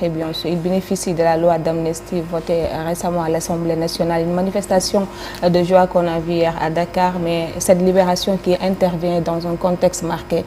Et bien sûr, il bénéficie de la loi d'amnistie votée récemment à l'Assemblée nationale. Une manifestation de joie qu'on a vue hier à Dakar, mais cette libération qui intervient dans un contexte marqué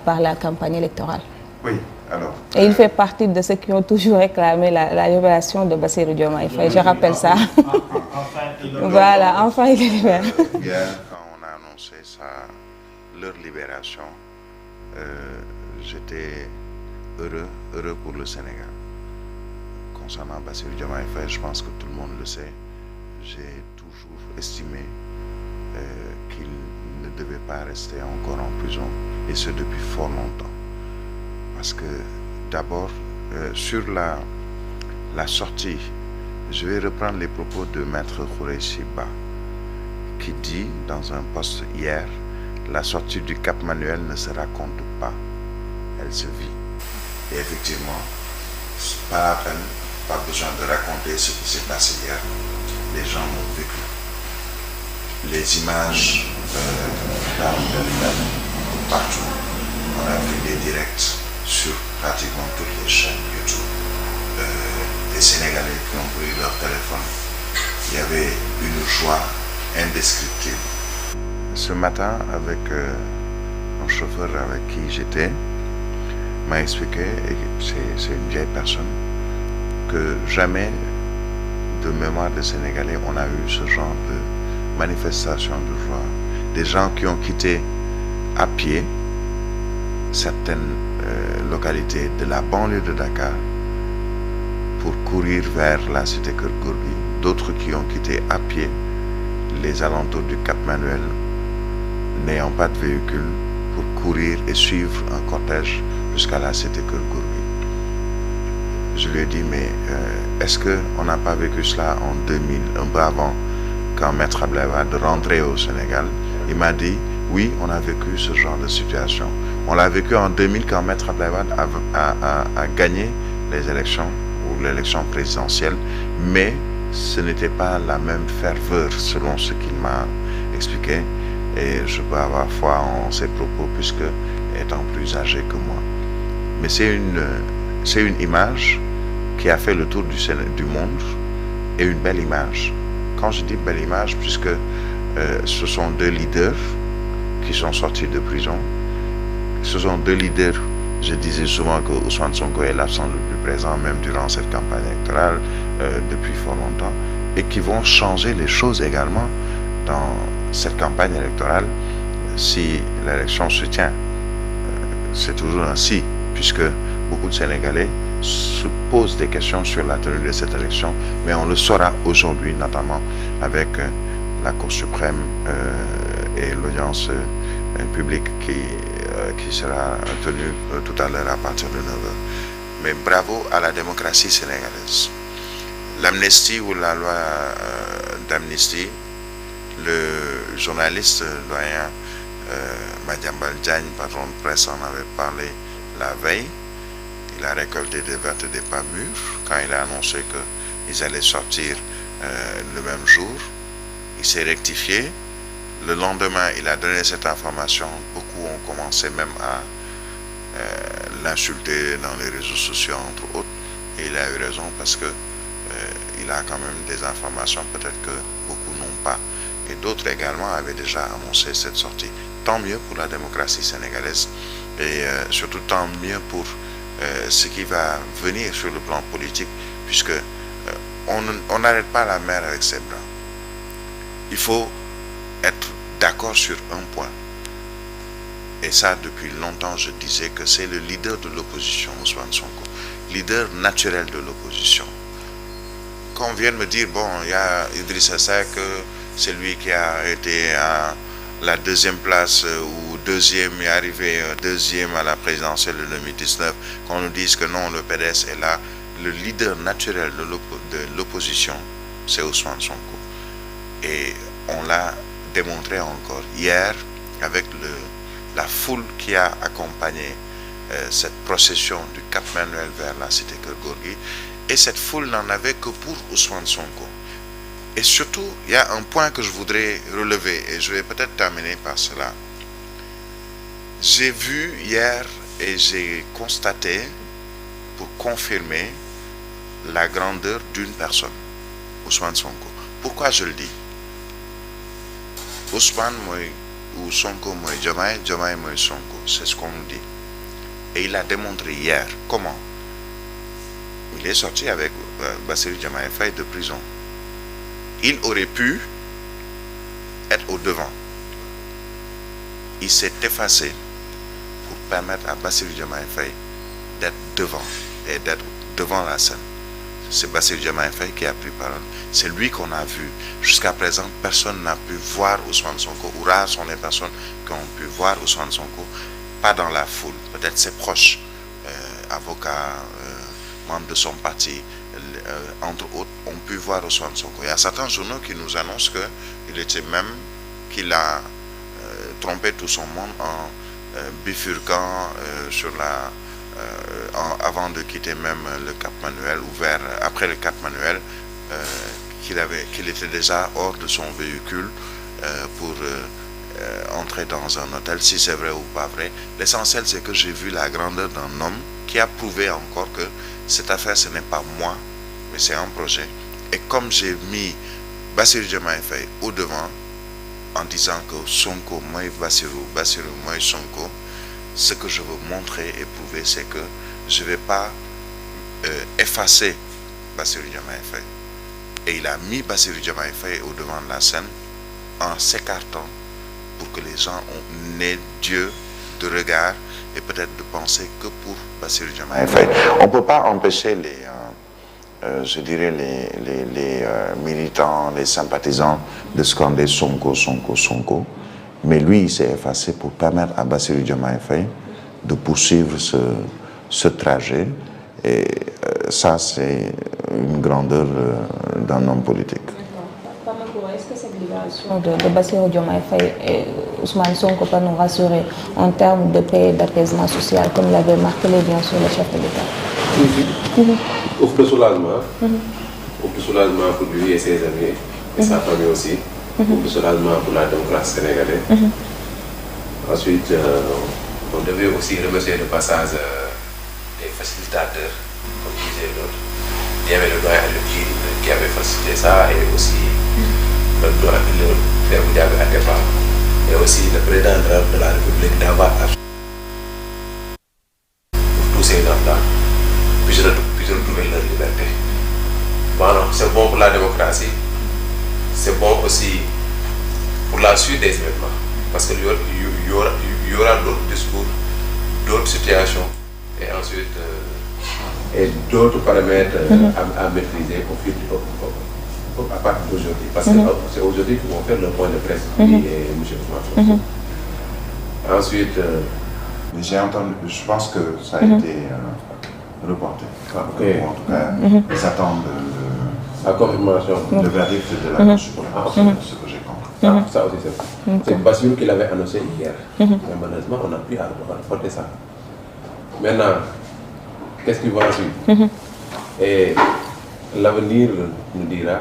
par la campagne électorale. Oui, alors... Et il fait partie de ceux qui ont toujours réclamé la libération de Bassirou Diomaye Faye. Je rappelle ça. Voilà, enfin il est libéré. Hier, quand on a annoncé leur libération, j'étais heureux pour le Sénégal. Concernant Bassirou Diomaye Faye, je pense que tout le monde le sait. J'ai toujours estimé qu'il ne devait pas rester encore en prison, et ce depuis fort longtemps. Parce que d'abord, sur la sortie, je vais reprendre les propos de Maître Khoureyssi Ba, qui dit dans un post hier, la sortie du Cap Manuel ne se raconte pas, elle se vit. Et effectivement, pas la peine, pas besoin de raconter ce qui s'est passé hier. Les gens l'ont vécu. Les images partout. On a vu des directs sur pratiquement toutes les chaînes YouTube. Des Sénégalais qui ont pris leur téléphone. Il y avait une joie indescriptible. Ce matin, avec un chauffeur avec qui j'étais, m'a expliqué, et c'est une vieille personne, que jamais de mémoire de Sénégalais on a eu ce genre de manifestation de joie. Des gens qui ont quitté à pied certaines localités de la banlieue de Dakar pour courir vers la cité Keur Gorgui. D'autres qui ont quitté à pied les alentours du Cap Manuel, n'ayant pas de véhicule, pour courir et suivre un cortège jusqu'à la cité Keur Gorgui. Je lui ai dit, mais est-ce qu'on n'a pas vécu cela en 2000, un peu avant, quand Maître Abdoulaye Wade rentrait au Sénégal? Il m'a dit, oui, on a vécu ce genre de situation. On l'a vécu en 2000 quand Maître Abdoulaye Wade a gagné les élections, ou l'élection présidentielle, mais ce n'était pas la même ferveur selon ce qu'il m'a expliqué, et je peux avoir foi en ses propos puisque étant plus âgé que moi. Mais c'est une image qui a fait le tour du monde, et une belle image. Quand je dis belle image, puisque ce sont deux leaders qui sont sortis de prison, ce sont deux leaders. Je disais souvent que Ousmane Sonko est l'absent le plus présent, même durant cette campagne électorale, depuis fort longtemps, et qui vont changer les choses également dans cette campagne électorale si l'élection se tient. C'est toujours ainsi, puisque beaucoup de Sénégalais se posent des questions sur la tenue de cette élection, mais on le saura aujourd'hui, notamment avec la Cour suprême et l'audience publique qui sera tenue tout à l'heure à partir de 9h. Mais bravo à la démocratie sénégalaise. L'amnistie ou la loi d'amnistie, le journaliste doyen Madiambal Diagne, patron de presse, en avait parlé la veille. Il a récolté des vertes et des pas mûres quand il a annoncé qu'ils allaient sortir le même jour. Il s'est rectifié. Le lendemain, il a donné cette information. Beaucoup ont commencé même à l'insulter dans les réseaux sociaux, entre autres. Et il a eu raison parce que il a quand même des informations peut-être que beaucoup n'ont pas. Et d'autres également avaient déjà annoncé cette sortie. Tant mieux pour la démocratie sénégalaise et surtout tant mieux pour ce qui va venir sur le plan politique, puisque on n'arrête pas la mer avec ses bras. Il faut être d'accord sur un point. Et ça, depuis longtemps, je disais que c'est le leader de l'opposition, Ousmane Sonko, leader naturel de l'opposition. Quand on vient de me dire, bon, il y a Idrissa Seck, c'est lui qui a été à la deuxième place ou deuxième, est arrivé deuxième à la présidentielle de 2019, qu'on nous dise que non, le PDS est là, le leader naturel de l'opposition, c'est Ousmane Sonko. Et on l'a démontré encore hier avec la foule qui a accompagné cette procession du Cap Manuel vers la cité Keur Gorgui. Et cette foule n'en avait que pour Ousmane Sonko. Et surtout, il y a un point que je voudrais relever, et je vais peut-être terminer par cela. J'ai vu hier et j'ai constaté, pour confirmer, la grandeur d'une personne, Ousmane Sonko. Pourquoi je le dis? Ousmane ou Sonko moi Diomaye, Diomaye moi Sonko, c'est ce qu'on nous dit. Et il a démontré hier comment il est sorti avec Bassirou Diomaye Faye de prison. Il aurait pu être au devant. Il s'est effacé pour permettre à Bassirou Diomaye Faye d'être devant et d'être devant la scène. C'est Bassirou Diomaye Faye qui a pris parole. C'est lui qu'on a vu. Jusqu'à présent, personne n'a pu voir Ousmane Sonko, ou rares sont les personnes qui ont pu voir Ousmane Sonko, pas dans la foule, peut-être ses proches, avocats, membres de son parti, entre autres, ont pu voir Ousmane Sonko. Il y a certains journaux qui nous annoncent qu'il a trompé tout son monde en bifurquant avant de quitter même le Cap Manuel, ou après le Cap Manuel, qu'il était déjà hors de son véhicule pour entrer dans un hôtel, si c'est vrai ou pas vrai. L'essentiel, c'est que j'ai vu la grandeur d'un homme qui a prouvé encore que cette affaire, ce n'est pas moi, mais c'est un projet. Et comme j'ai mis Bassirou Diomaye Faye au devant, en disant que Sonko, moi Bassirou, moi Sonko, ce que je veux montrer et prouver, c'est que je ne vais pas effacer Bassirou Diomaye Faye. Et il a mis Bassirou Diomaye Faye au devant de la scène en s'écartant pour que les gens n'aient Dieu de regard et peut-être de penser que pour Bassirou Diomaye Faye. On ne peut pas empêcher les militants, les sympathisants de scander Sonko, Sonko, Sonko. Mais lui, il s'est effacé pour permettre à Bassirou Diomaye Faye de poursuivre ce trajet. Et ça, c'est une grandeur d'un homme politique. Est-ce que cette libération de Bassirou Diomaye Faye et Ousmane Sonko peut nous rassurer en termes de paix et d'apaisement social, comme l'avait martelé bien sûr le chef de l'État? Offre de soulagement. Offre de soulagement pour lui et ses amis, et sa famille aussi. Offre de soulagement pour la démocratie sénégalaise. Ensuite, on devait aussi remercier le passage des facilitateurs, comme disait l'autre. Il y avait le doyen qui avait facilité ça, et aussi le frère Boudiaby Atepa, et aussi le président de la République d'avoir pour tous ces gens-là puissent retrouver leur liberté. Bon, c'est bon pour la démocratie, c'est bon aussi pour la suite des événements, parce qu'il y aura d'autres discours, d'autres situations, et ensuite et d'autres paramètres à maîtriser à partir d'aujourd'hui, parce que c'est aujourd'hui qu'ils vont faire le point de presse, lui et M. Ousmane. Ensuite, j'ai entendu, je pense que ça a été reporté. Okay. En tout cas, ils attendent la confirmation, le verdict de la Cour suprême, ce que j'ai compris. Ça aussi c'est vrai. C'est Bassirou qui l'avait annoncé hier. Mais malheureusement, on n'a pu reporter ça. Maintenant, qu'est-ce qui va ensuite? Et l'avenir nous dira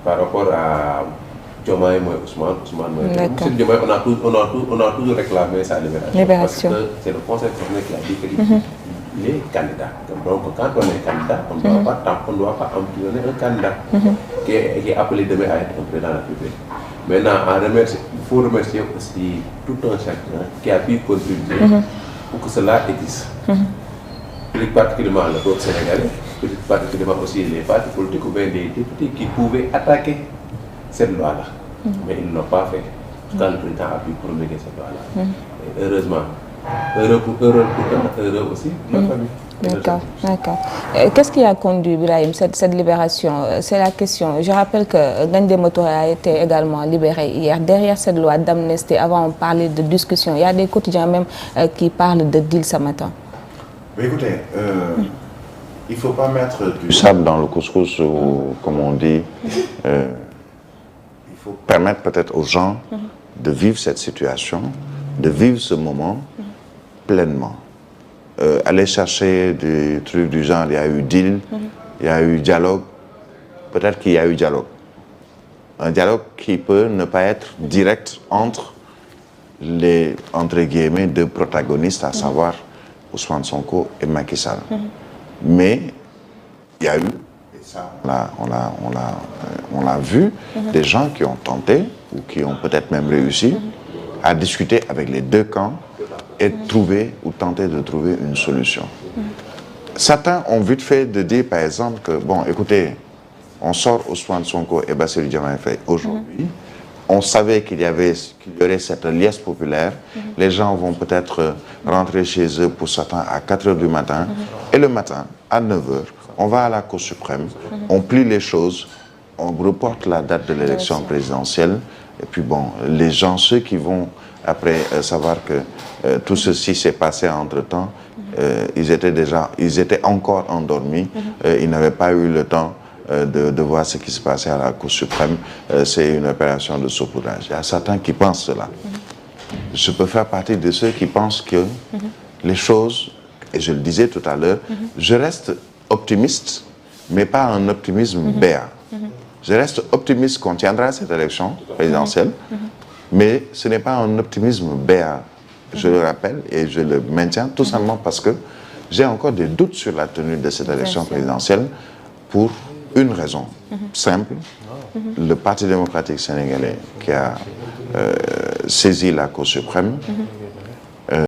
par rapport à Diomaye et Ousmane. M. Diomaye, on a toujours réclamé sa libération. Parce que c'est le Conseil constitutionnel qui a dit qu'il est candidat. Donc quand on est candidat, on ne doit pas emprisonner un candidat qui est appelé demain à être un président de la République. Maintenant, il faut remercier aussi tout un chacun qui a pu contribuer pour que cela existe. Plus particulièrement le peuple sénégalais, plus particulièrement aussi les partis politiques ou bien des députés qui pouvaient attaquer cette loi-là. Mais ils ne l'ont pas fait quand le président a pu promulguer cette loi-là. Heureusement, heureux aussi pour la famille. D'accord. Qu'est-ce qui a conduit, Ibrahim, cette libération? C'est la question. Je rappelle que Gandhi Moto a été également libéré hier. Derrière cette loi d'amnistie, avant on parlait de discussion. Il y a des quotidiens même qui parlent de deal ce matin. Mais écoutez, il ne faut pas mettre du sable dans le couscous, ou, comme on dit. Il faut permettre peut-être aux gens de vivre cette situation, de vivre ce moment pleinement. Aller chercher des trucs du genre, il y a eu deal, il y a eu dialogue. Peut-être qu'il y a eu dialogue. Un dialogue qui peut ne pas être direct entre les, entre guillemets, deux protagonistes, à savoir Ousmane Sonko et Macky Sall. Mais il y a eu, et ça on l'a vu, des gens qui ont tenté, ou qui ont peut-être même réussi, à discuter avec les deux camps et trouver ou tenter de trouver une solution. Certains ont vite fait de dire, par exemple, que, bon, écoutez, on sort Ousmane Sonko et Bassirou Diomaye Faye aujourd'hui. On savait qu'il y aurait cette liesse populaire. Les gens vont peut-être rentrer chez eux pour certains à 4 h du matin. Et le matin, à 9 h, on va à la Cour suprême, on plie les choses, on reporte la date de l'élection présidentielle. Et puis bon, les gens, ceux qui vont après savoir que tout ceci s'est passé entre-temps, ils étaient encore endormis, ils n'avaient pas eu le temps de voir ce qui se passait à la Cour suprême. C'est une opération de saupoudrage. Il y a certains qui pensent cela. Je peux faire partie de ceux qui pensent que les choses, et je le disais tout à l'heure, je reste optimiste, mais pas un optimisme béat. Je reste optimiste qu'on tiendra cette élection présidentielle, mais ce n'est pas un optimisme béat. Je le rappelle et je le maintiens tout simplement parce que j'ai encore des doutes sur la tenue de cette élection présidentielle pour une raison simple. Le Parti démocratique sénégalais qui a saisi la Cour suprême